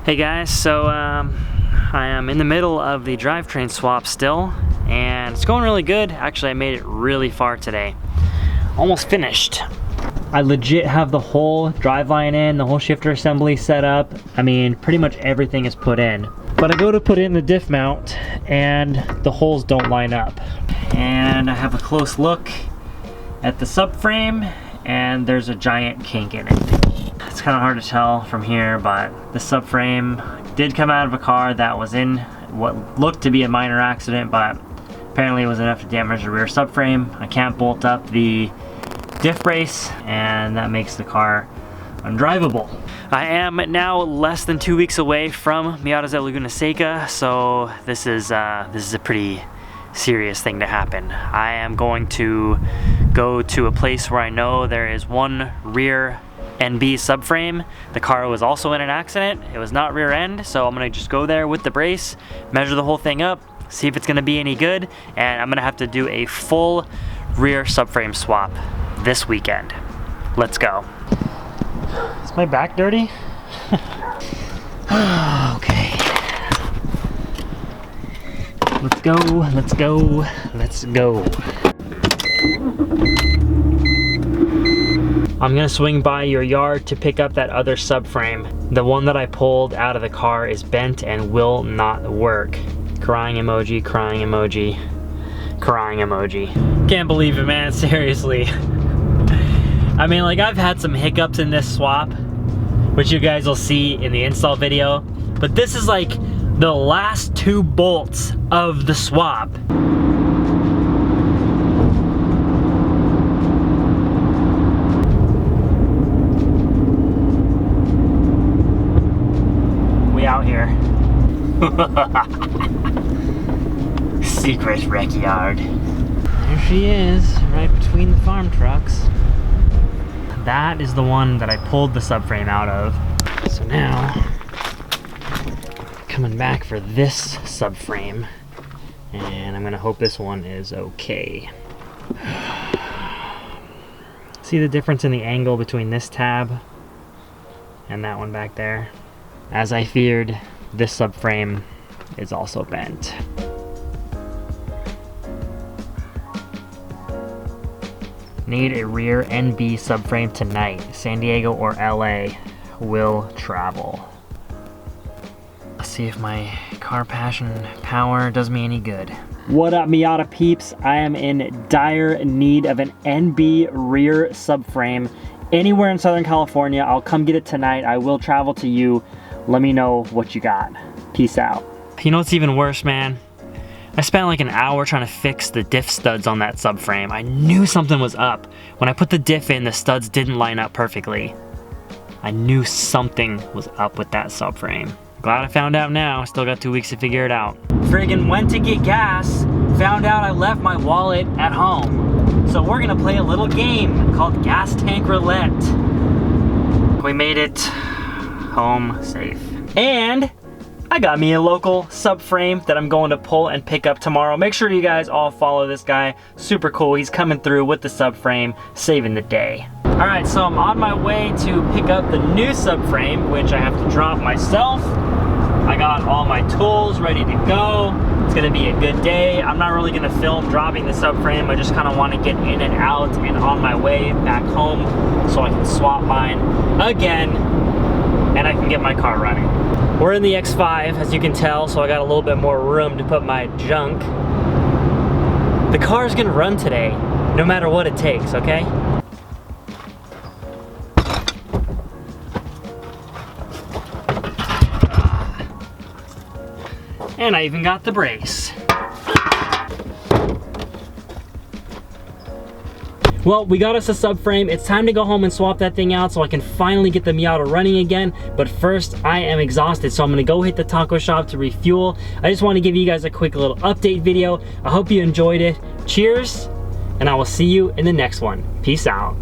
Hey guys, so I am in the middle of the drivetrain swap still, and it's going really good. Actually, I made it really far today. Almost finished. I legit have the whole driveline in, the whole shifter assembly set up. I mean, pretty much everything is put in. But I go to put in the diff mount, and the holes don't line up. And I have a close look at the subframe, and there's a giant kink in it. It's kind of hard to tell from here, but the subframe did come out of a car that was in what looked to be a minor accident, but apparently it was enough to damage the rear subframe. I can't bolt up the diff brace, and that makes the car undrivable. I am now less than 2 weeks away from Miatas at Laguna Seca, so this is a pretty serious thing to happen. I am going to go to a place where I know there is one rear NB subframe. The car was also in an accident. It was not rear end, so I'm gonna just go there with the brace, measure the whole thing up, see if it's gonna be any good, and I'm gonna have to do a full rear subframe swap this weekend. Let's go. Is my back dirty? Okay. Let's go, let's go, let's go. I'm gonna swing by your yard to pick up that other subframe. The one that I pulled out of the car is bent and will not work. Crying emoji, crying emoji, crying emoji. Can't believe it, man, seriously. I mean, like, I've had some hiccups in this swap, which you guys will see in the install video, but this is like the last 2 bolts of the swap. Out here. Secret wreck yard. There she is, right between the farm trucks. That is the one that I pulled the subframe out of. So now, coming back for this subframe, and I'm gonna hope this one is okay. See the difference in the angle between this tab and that one back there? As I feared, this subframe is also bent. Need a rear NB subframe tonight. San Diego or LA will travel. Let's see if my car passion power does me any good. What up, Miata peeps? I am in dire need of an NB rear subframe anywhere in Southern California. I'll come get it tonight. I will travel to you. Let me know what you got. Peace out. You know what's even worse, man? I spent like an hour trying to fix the diff studs on that subframe. I knew something was up. When I put the diff in, the studs didn't line up perfectly. I knew something was up with that subframe. Glad I found out now. Still got 2 weeks to figure it out. Friggin' went to get gas, found out I left my wallet at home. So we're gonna play a little game called Gas Tank Roulette. We made it home safe. And I got me a local subframe that I'm going to pull and pick up tomorrow. Make sure you guys all follow this guy. Super cool. He's coming through with the subframe, saving the day. All right, so I'm on my way to pick up the new subframe, which I have to drop myself. I got all my tools ready to go. It's gonna be a good day. I'm not really gonna film dropping the subframe. I just kind of want to get in and out and on my way back home so I can swap mine again and I can get my car running. We're in the X5, as you can tell, so I got a little bit more room to put my junk. The car's gonna run today, no matter what it takes, okay? And I even got the brace. Well, we got us a subframe. It's time to go home and swap that thing out so I can finally get the Miata running again. But first, I am exhausted, so I'm gonna go hit the taco shop to refuel. I just want to give you guys a quick little update video. I hope you enjoyed it. Cheers, and I will see you in the next one. Peace out.